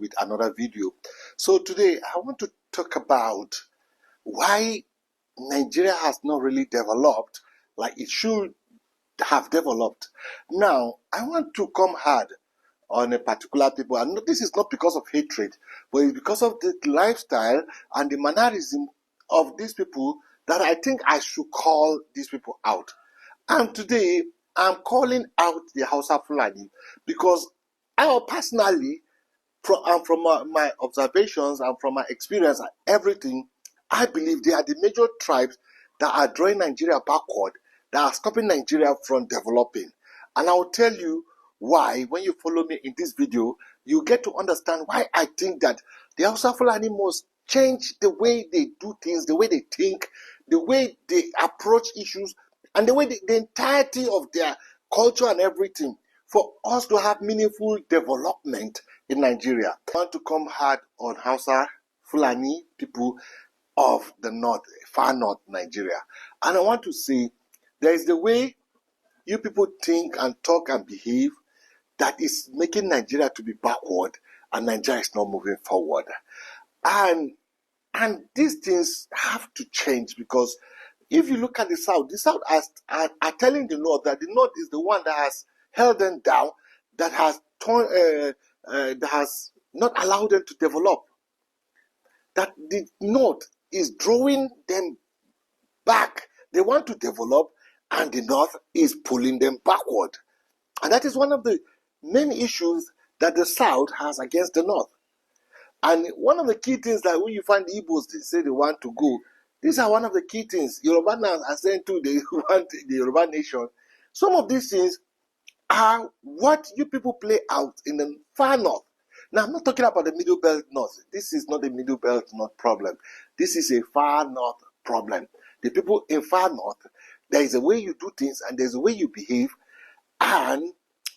with another video. So today I want to talk about why Nigeria has not really developed like it should have developed. Now, I want to come hard on a particular people, and this is not because of hatred, but it's because of the lifestyle and the mannerism of these people that I think I should call these people out. And today, I'm calling out the Hausa-Fulani because I personally, from my observations and from my experience and everything, I believe they are the major tribes that are drawing Nigeria backward, that are stopping Nigeria from developing. And I will tell you why. When you follow me in this video, you get to understand why I think that the Hausa-Fulani must change the way they do things, the way they think, the way they approach issues, and the way the entirety of their culture and everything, for us to have meaningful development in Nigeria. I want to come hard on Hausa-Fulani people of the north, far north Nigeria. And I want to say, there is the way you people think and talk and behave that is making Nigeria to be backward, and Nigeria is not moving forward. And these things have to change, because if you look at the South are telling the North that the North is the one that has held them down, that has not allowed them to develop. That the North is drawing them back. They want to develop, and the North is pulling them backward. And that is one of the main issues that the South has against the North. And one of the key things that when you find the Igbos, they say they want to go, these are one of the key things. Yoruba are saying too, they want the Yoruba nation. Some of these things are what you people play out in the far north. Now, I'm not talking about the middle belt north. This is not a middle belt north problem. This is a far north problem. The people in far north, there is a way you do things and there's a way you behave, and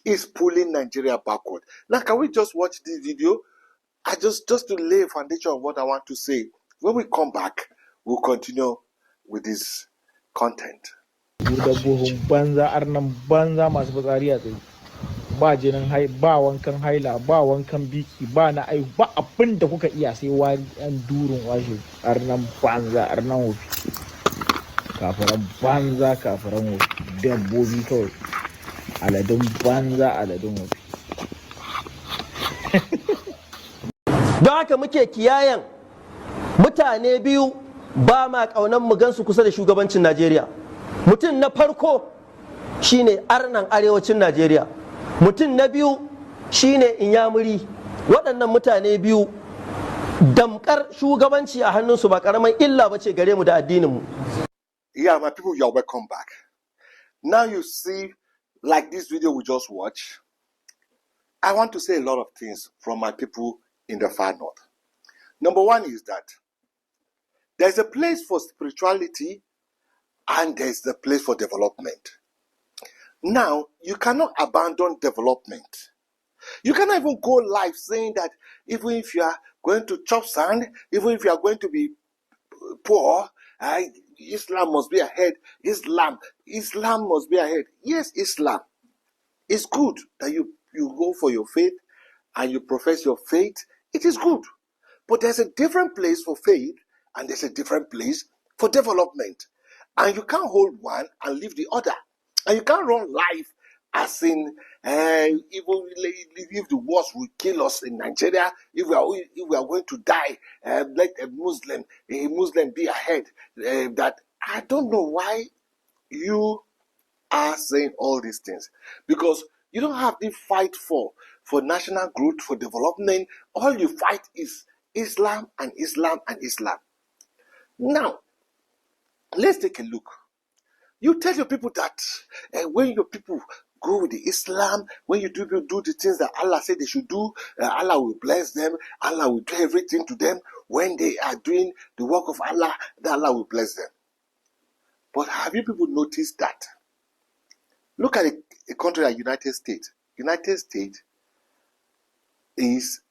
it's pulling Nigeria backward. Now, can we just watch this video? I just to lay a foundation of what I want to say. When we come back, we'll continue with this content. Da buhun banza arnan banza masu fitsari a tsaye, ba jinin ba wankan haila, ba wankan biki, ba na ai ba abin da kuka iya sai wani an durun washe arnan banza arnan wofi, kafaran banza kafaran wofi, dabbobi kawai, aladun banza aladun wofi. Don haka muke kiyayen mutane biyu ba ma kaunan mu gansu kusa da shugabancin Najeriya. Mutum na farko shine arnan arewacin Najeriya, mutum na biyu shine Inyamuri. Waɗannan mutane biyu damkar shugabanci a hannunsu ba karaman illa bace gare mu da addinin mu. Yeah, my people, you're welcome back. Now you see, like this video we just watched, I want to say a lot of things from my people in the far north. Number one is that there's a place for spirituality and there's a place for development. Now, you cannot abandon development. You cannot even go live saying that even if you are going to chop sand, even if you are going to be poor, Islam must be ahead. Islam must be ahead. Yes, Islam. It's good that you go for your faith and you profess your faith. It is good. But there's a different place for faith and there's a different place for development. And you can't hold one and leave the other. And you can't run life as in even if the wars will kill us in Nigeria, if we are going to die, let a Muslim be ahead. That I don't know why you are saying all these things, because you don't have the fight for national growth, for development. All you fight is Islam and Islam and Islam. Now, let's take a look. You tell your people that when your people go with the Islam, when you do the things that Allah said they should do, Allah will bless them, Allah will do everything to them. When they are doing the work of Allah, that Allah will bless them. But have you people noticed that? Look at a country like United States. United States is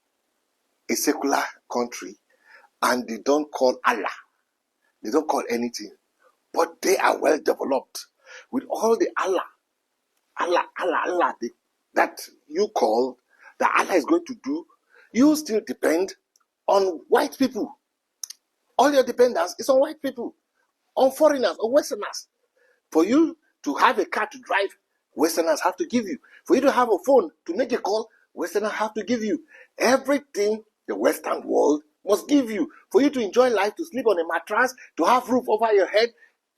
a secular country, and they don't call Allah. They don't call anything. But they are well developed with all the Allah that you call, that Allah is going to do. you still depend on white people. All your dependence is on white people, on foreigners, on Westerners. For you to have a car to drive, Westerners have to give you. For you to have a phone to make a call, Westerners have to give you. Everything the Western world must give you. For you to enjoy life, to sleep on a mattress, to have roof over your head,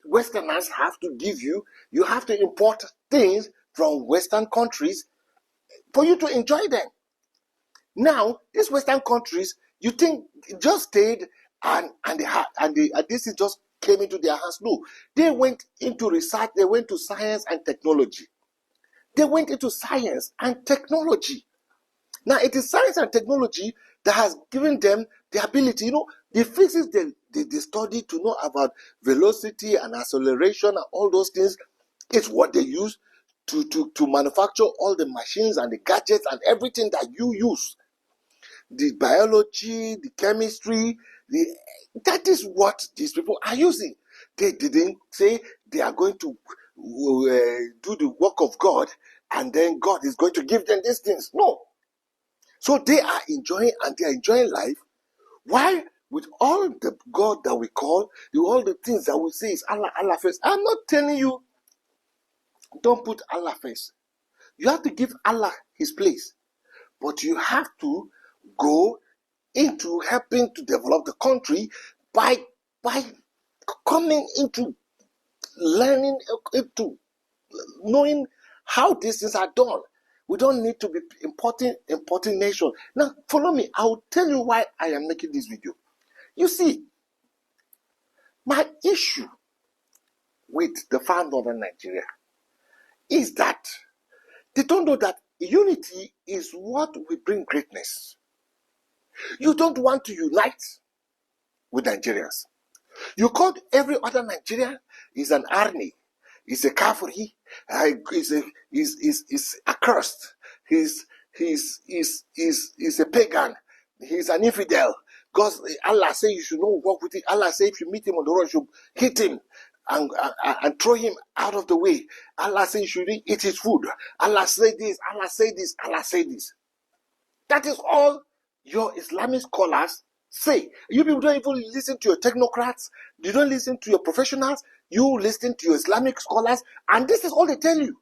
Westerners have to give you. You have to import things from Western countries for you to enjoy them. Now, these Western countries, you think just stayed and this is just came into their hands? No, they went into research. They went to science and technology. They went into science and technology. Now, it is science and technology that has given them the ability, the physics they study to know about velocity and acceleration and all those things. It's what they use to manufacture all the machines and the gadgets and everything that you use. The biology, the chemistry, that is what these people are using. They didn't say they are going to do the work of God and then God is going to give them these things. No. So they are enjoying, and they are enjoying life. Why? With all the God that we call, with all the things that we say is Allah, Allah first. I'm not telling you, don't put Allah first. You have to give Allah his place. But you have to go into helping to develop the country by coming into learning, into knowing how these things are done. We don't need to be importing nation. Now, follow me. I will tell you why I am making this video. You see, my issue with the far northern Nigeria is that they don't know that unity is what will bring greatness. You don't want to unite with Nigerians. You call every other Nigerian is an army, is a kafiri, is accursed, he's a pagan, he's an infidel. Because Allah says you should not walk with him. Allah says if you meet him on the road, you should hit him and throw him out of the way. Allah says you should eat his food. Allah say this, Allah say this, Allah say this. That is all your Islamic scholars say. You people don't even listen to your technocrats. You don't listen to your professionals. You listen to your Islamic scholars, and this is all they tell you.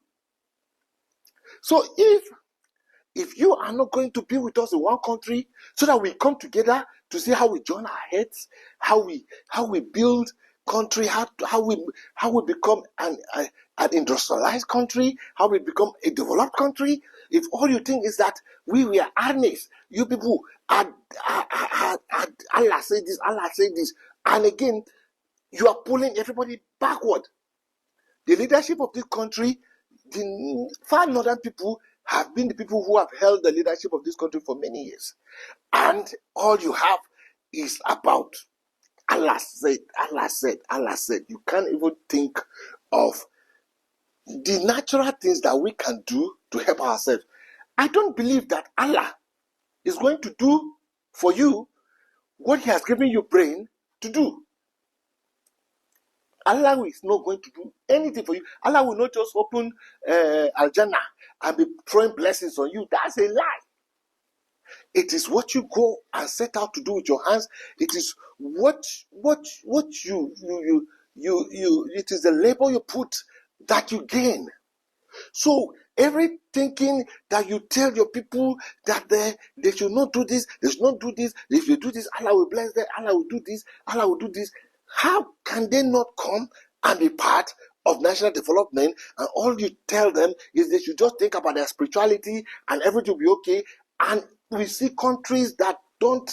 So if you are not going to be with us in one country, so that we come together to see how we join our heads, how we build country, how we become an industrialized country, how we become a developed country. If all you think is that we are armies, you people are Allah say this, Allah say this, and again you are pulling everybody backward. The leadership of this country, the far northern people have been the people who have held the leadership of this country for many years, and all you have is about Allah said, Allah said, Allah said. You can't even think of the natural things that we can do to help ourselves. I don't believe that Allah is going to do for you what he has given you brain to do. Allah is not going to do anything for you. Allah will not just open Al-Jannah and be throwing blessings on you. That's a lie. It is what you go and set out to do with your hands. It is what you it is the labor you put that you gain. So every thinking that you tell your people that they should not do this, they should not do this, if they do this, Allah will bless them, Allah will do this, Allah will do this. How can they not come and be part of national development? And all you tell them is they should just think about their spirituality and everything will be okay. And we see countries that don't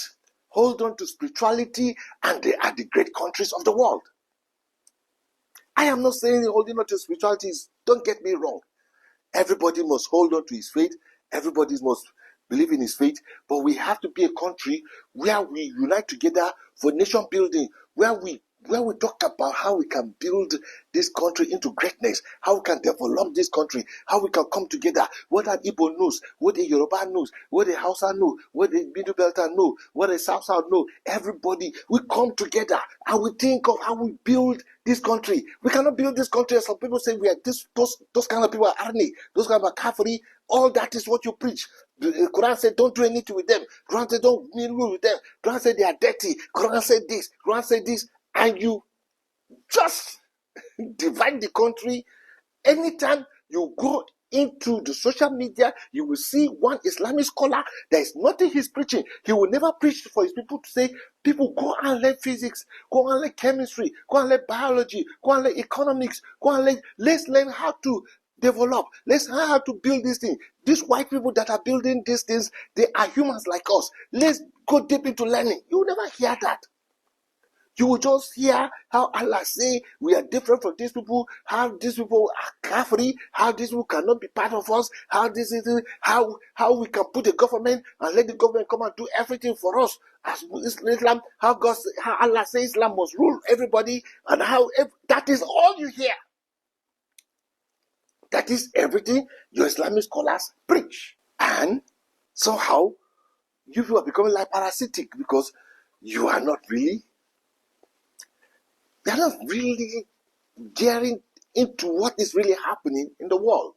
hold on to spirituality, and they are the great countries of the world. I am not saying holding on to spirituality is, don't get me wrong. Everybody must hold on to his faith. Everybody must believe in his faith. But we have to be a country where we unite together for nation building, where we where we talk about how we can build this country into greatness, how we can develop this country, how we can come together, what an Igbo knows, what the Yoruba knows, what the Hausa know, what the Middle Belter know, what the South know, everybody, we come together and we think of how we build this country. We cannot build this country as some people say we are those kind of people are Arni, those kind of Kafiri. All that is what you preach. The Quran said don't do anything with them. Quran said don't mingle with them. Quran said they are dirty. Quran said this. Quran said this. And you just divide the country. Anytime you go into the social media, you will see one Islamic scholar. There is nothing he's preaching. He will never preach for his people to say, people go and learn physics, go and learn chemistry, go and learn biology, go and learn economics, go and learn, let's learn how to develop. Let's learn how to build this thing. These white people that are building these things, they are humans like us. Let's go deep into learning. You will never hear that. You will just hear how Allah say we are different from these people, how these people are kafiri, how these people cannot be part of us, how this is how we can put a government and let the government come and do everything for us. As Islam, how Allah says Islam must rule everybody, and that is all you hear. That is everything your Islamic scholars preach. And somehow you are becoming like parasitic because you are not really gearing into what is really happening in the world.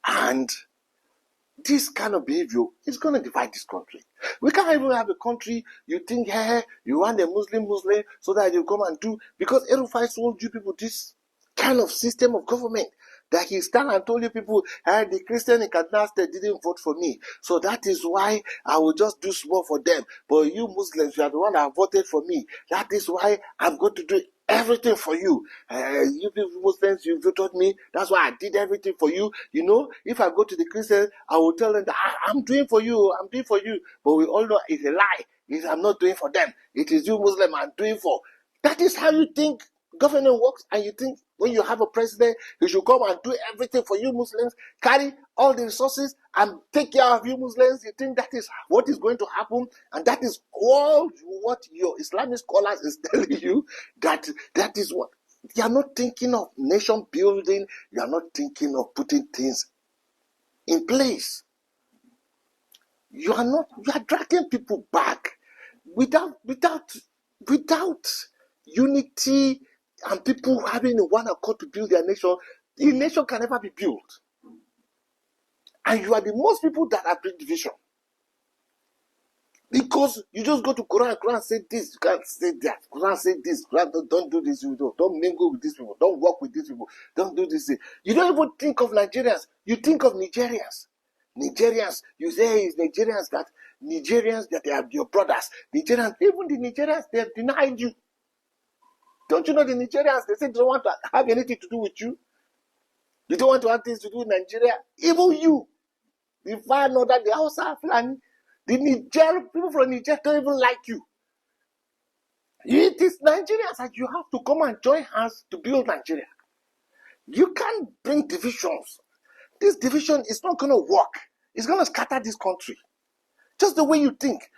And this kind of behavior is going to divide this country. We can't even have a country you think, hey, you want a Muslim so that you come and do, because Erufai told you people this kind of system of government that he stand and told you people, hey, the Christian in Kaduna State didn't vote for me, so that is why I will just do small for them. But you Muslims, you are the one that voted for me. That is why I'm going to do everything for you. You people Muslims, you voted me. That's why I did everything for you. You know, if I go to the Christians, I will tell them that I'm doing for you. I'm doing for you. But we all know it's a lie. I'm not doing for them. It is you Muslim I'm doing for. That is how you think government works, and you think when you have a president, he should come and do everything for you Muslims, carry all the resources and take care of you Muslims. You think that is what is going to happen, and that is all what your Islamic scholars is telling you, that is what you are not thinking of nation building. You are not thinking of putting things in place. You are dragging people back without unity and people having one accord to build their nation. The nation can never be built. And you are the most people that are bring division. Because you just go to Quran say this, you can't say that. Quran say this, Quran don't do this, don't mingle with these people, don't work with these people, don't do this. You don't even think of Nigerians, you think of Nigerians. Nigerians, you say it's Nigerians that they are your brothers. Nigerians, even the Nigerians, they have denied you. Don't you know the Nigerians, they say they don't want to have anything to do with you. You don't want to have things to do with Nigeria. Even you, the far northern, the Hausa-Fulani, the Nigerian people from Nigeria don't even like you. It is Nigerians that you have to come and join hands to build Nigeria. You can't bring divisions. This division is not going to work. It's going to scatter this country. Just the way you think.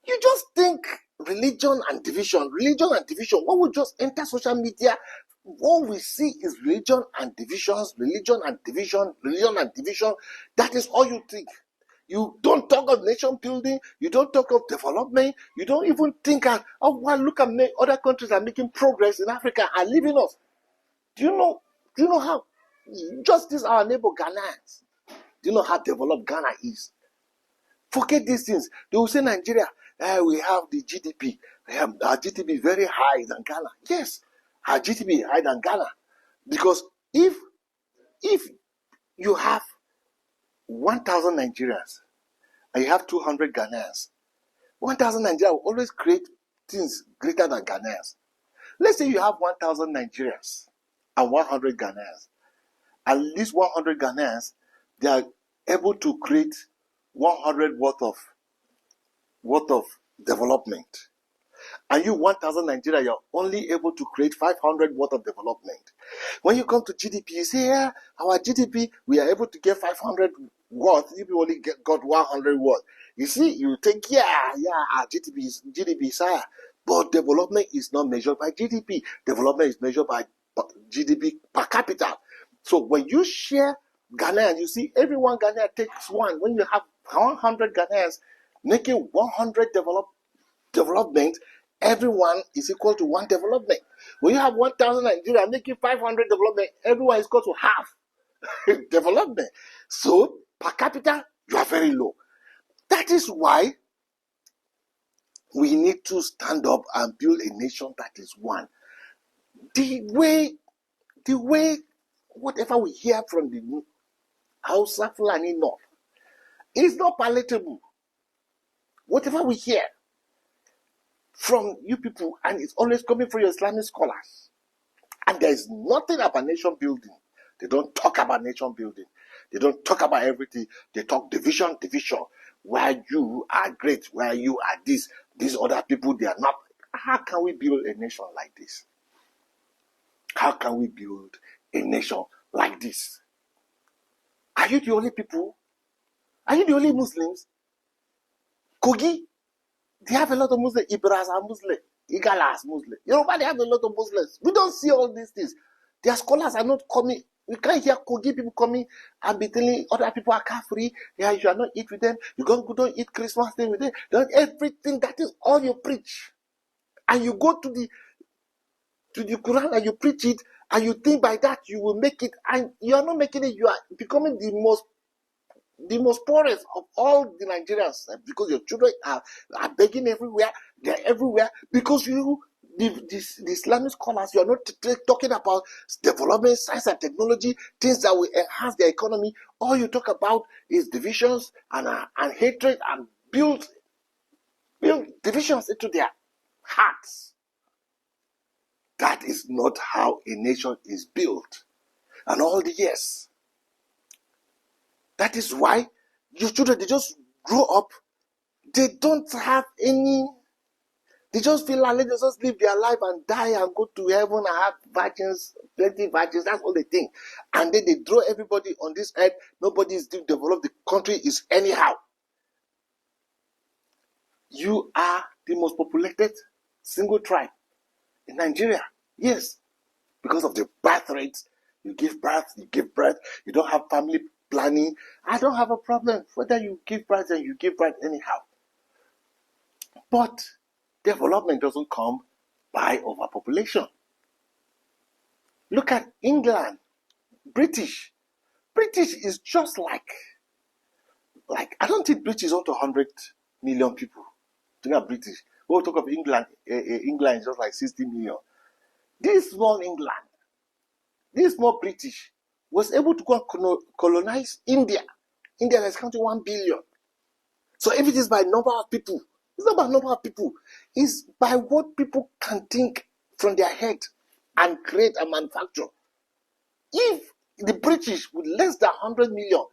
You just think religion and division. When we just enter social media, what we see is religion and divisions, religion and division. That is all you think. You don't talk of nation building. You don't talk of development. You don't even think of, look at other countries are making progress in Africa and leaving us. Do you know how? Just this, our neighbor Ghanaians. Do you know how developed Ghana is? Forget these things. They will say Nigeria, we have the GDP. Our GDP is very high than Ghana. Yes, our GDP is higher than Ghana. Because if you have 1,000 Nigerians and you have 200 Ghanaians, 1,000 Nigerians will always create things greater than Ghanaians. Let's say you have 1,000 Nigerians and 100 Ghanaians. At least 100 Ghanaians, they are able to create 100 worth of development. And you 1,000 Nigeria, you're only able to create 500 worth of development. When you come to GDP, you say, our GDP, we are able to get 500 worth. You only got 100 worth. You see, you think, our GDP is higher. But development is not measured by GDP. Development is measured by GDP per capita. So when you share Ghanaians, you see everyone Ghanaian takes one. When you have 100 Ghanaians making 100 development, everyone is equal to one development. When you have 1,000 Nigerians making 500 development, everyone is equal to half development. So per capita, you are very low. That is why we need to stand up and build a nation that is one. The way, whatever we hear from the Hausa-Fulani North is not palatable. Whatever we hear from you people, and it's always coming from your Islamic scholars. And there is nothing about nation building. They don't talk about nation building. They don't talk about everything. They talk division. Where you are great, where you are this, these other people, they are not. How can we build a nation like this? How can we build a nation like this? Are you the only people? Are you the only Muslims? Kogi, they have a lot of Muslims. Ibras are Muslim. Igala is Muslim. Yoruba, they have a lot of Muslims. We don't see all these things. Their scholars are not coming. We can't hear Kogi people coming and be telling other people are Kafri. Yeah, you should not eat with them. You don't eat Christmas Day with them. Don't everything. That is all you preach. And you go to the Quran and you preach it, and you think by that you will make it, and you are not making it. You are becoming the most poorest of all the Nigerians, because your children are begging everywhere. They're everywhere because the Islamic scholars, you are not talking about development, science and technology, things that will enhance their economy. All you talk about is divisions and hatred, and build divisions into their hearts. That is not how a nation is built. And all the years. That is why your children, they just grow up. They don't have any. They just feel like they just live their life and die and go to heaven and have virgins, plenty virgins. That's all they think. And then they throw everybody on this earth. Nobody is developed. The country is anyhow. You are the most populated single tribe in Nigeria. Yes. Because of the birth rates. You give birth. You don't have family planning. I don't have a problem whether you give birth and you give birth anyhow. But development doesn't come by overpopulation. Look at England, British. British is just like I don't think British is up to 100 million people. Think of British. When we talk of England, England is just like 60 million. This small England, this small British, was able to go and colonize India. India is counting 1 billion. So if it is by number of people, it's not by number of people. It's by what people can think from their head and create and manufacture. If the British with less than 100 million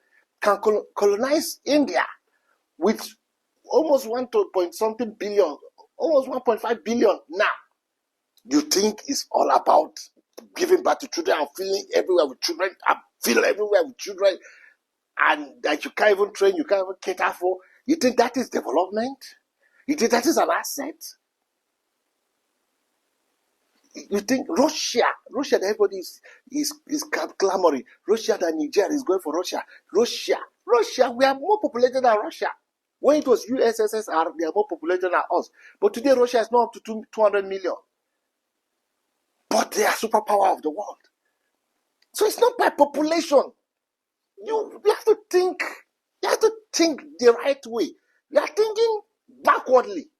can colonize India with almost 1.something billion, almost 1.5 billion now, you think it's all about giving birth to children and feeling everywhere with children, and that you can't even train, you can't even cater for? You think that is development? You think that is an asset? You think Russia, that everybody is clamoring. Russia, that Nigeria is going for Russia. Russia, we are more populated than Russia. When it was USSR, they are more populated than us. But today, Russia is not up to 200 million. But they are superpower of the world. So it's not by population. You have to think. You have to think the right way. You are thinking backwardly.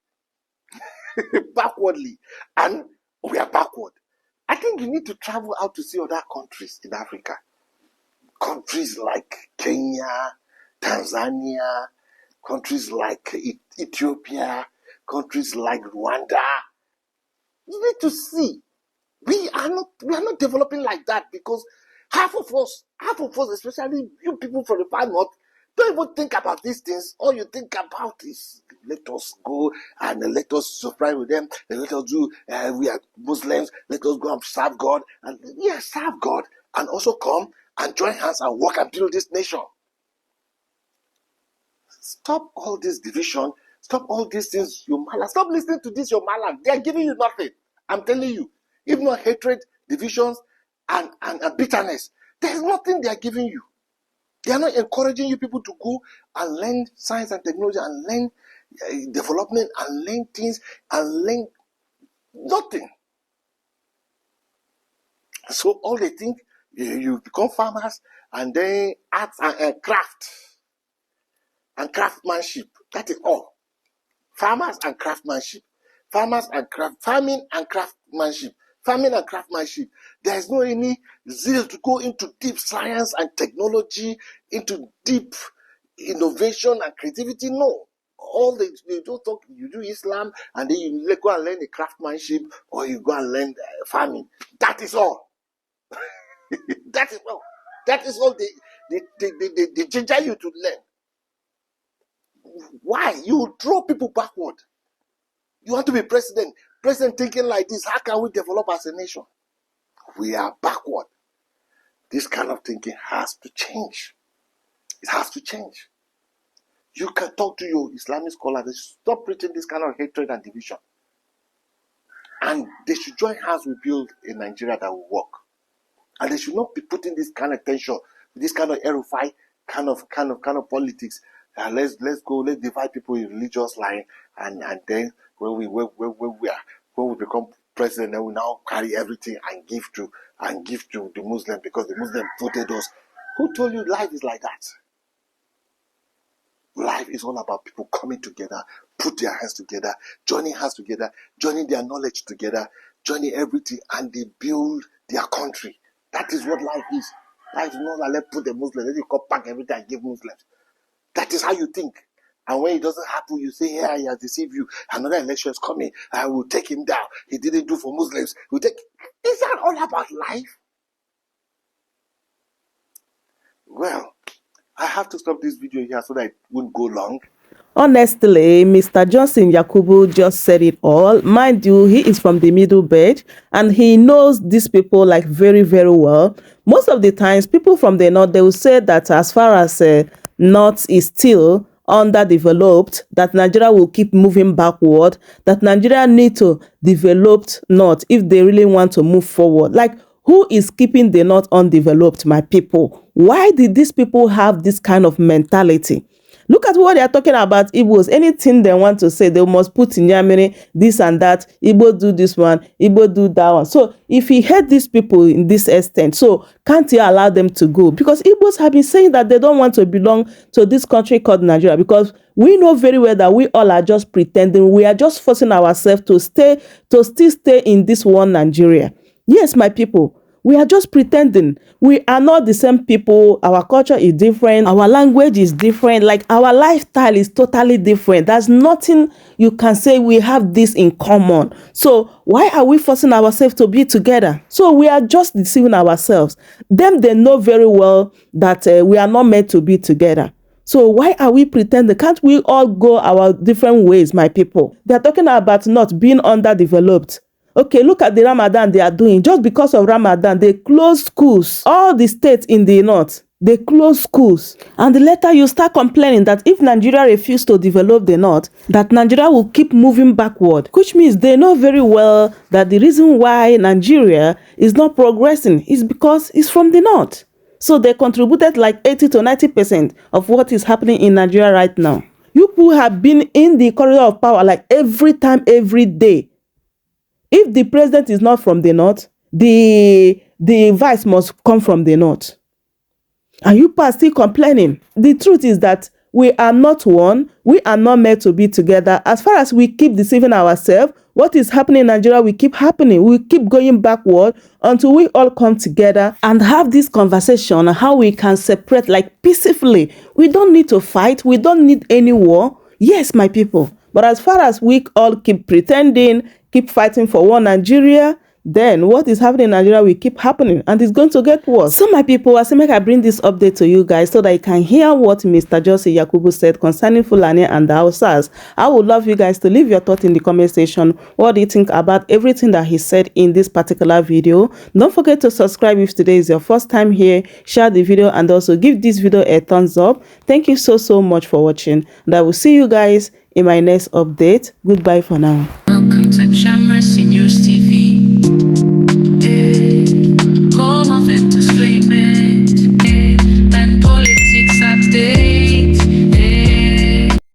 And we are backward. I think you need to travel out to see other countries in Africa. Countries like Kenya, Tanzania, countries like Ethiopia, countries like Rwanda. You need to see. We are not developing like that, because half of us, especially you people from the far north, don't even think about these things. All you think about is, let us go and let us surprise with them. And let us do, we are Muslims, let us go and serve God. And serve God. And also come and join hands and work and build this nation. Stop all this division. Stop all these things, your mala. Stop listening to this, your mala. They are giving you nothing. I'm telling you. If not hatred, divisions, and bitterness, there's nothing they are giving you. They are not encouraging you people to go and learn science and technology and learn development and learn things and learn nothing. So all they think, you become farmers and then arts and craft and craftsmanship. That is all. Farmers and craftsmanship. Farming and craftsmanship. Farming and craftsmanship. There is no any zeal to go into deep science and technology, into deep innovation and creativity. No. All they don't talk, you do Islam and then you go and learn the craftsmanship or you go and learn farming. That is all. That is all. That is all they ginger you to learn. Why? You draw people backward. You want to be president. President thinking like this, how can we develop as a nation? We are backward. This kind of thinking has to change. It has to change. You can talk to your Islamic scholars. They should stop preaching this kind of hatred and division. And they should join hands with build a Nigeria that will work. And they should not be putting this kind of tension, this kind of erify kind of politics. Let's divide people in religious line, and then when we become president, then we now carry everything and give to the Muslim because the Muslim voted us. Who told you life is like that? Life is all about people coming together, put their hands together, joining hands together, joining their knowledge together, joining everything, and they build their country. That is what life is. Life is not like let's put the Muslims, let you come pack everything and give Muslims. That is how you think. And when it doesn't happen, you say, yeah, he has deceived you. Another election is coming. I will take him down. He didn't do for Muslims. Is that all about life? Well, I have to stop this video here so that it won't go long. Honestly, Mr. Johnson Yakubu just said it all. Mind you, he is from the middle belt and he knows these people like very, very well. Most of the times, people from the north, they will say that as far as north is still underdeveloped, that Nigeria will keep moving backward, that Nigeria need to develop north if they really want to move forward. Like, who is keeping the north undeveloped, my people? Why did these people have this kind of mentality? Look at what they are talking about Igbos. Anything they want to say, they must put in Yamini, this and that. Igbo do this one, Igbo do that one. So if he hate these people in this extent, so can't he allow them to go? Because Igbos have been saying that they don't want to belong to this country called Nigeria, because we know very well that we all are just pretending. We are just forcing ourselves to still stay in this one Nigeria. Yes, my people. We are just pretending. We are not the same people. Our culture is different. Our language is different. Like, our lifestyle is totally different. There's nothing you can say we have this in common. So why are we forcing ourselves to be together? So we are just deceiving ourselves. Them, they know very well that we are not meant to be together. So why are we pretending? Can't we all go our different ways, my people? They're talking about not being underdeveloped. Okay, look at the Ramadan they are doing. Just because of Ramadan, they close schools. All the states in the north, they close schools. And later you start complaining that if Nigeria refuses to develop the north, that Nigeria will keep moving backward. Which means they know very well that the reason why Nigeria is not progressing is because it's from the north. So they contributed like 80 to 90% of what is happening in Nigeria right now. You people have been in the corridor of power like every time, every day. If the president is not from the north, the vice must come from the north. And you are still complaining. The truth is that we are not one. We are not meant to be together. As far as we keep deceiving ourselves, what is happening in Nigeria will keep happening. We keep going backward until we all come together and have this conversation on how we can separate like peacefully. We don't need to fight. We don't need any war. Yes, my people. But as far as we all keep pretending, keep fighting for one Nigeria, then what is happening in Nigeria will keep happening and it's going to get worse. So my people, I say make I bring this update to you guys so that you can hear what Mr. Johnson Yakubu said concerning Fulani and the Hausas. I would love you guys to leave your thought in the comment section. What do you think about everything that he said in this particular video? Don't forget to subscribe if today is your first time here. Share the video and also give this video a thumbs up. Thank you so much for watching and I will see you guys in my next update. Goodbye for now. Welcome to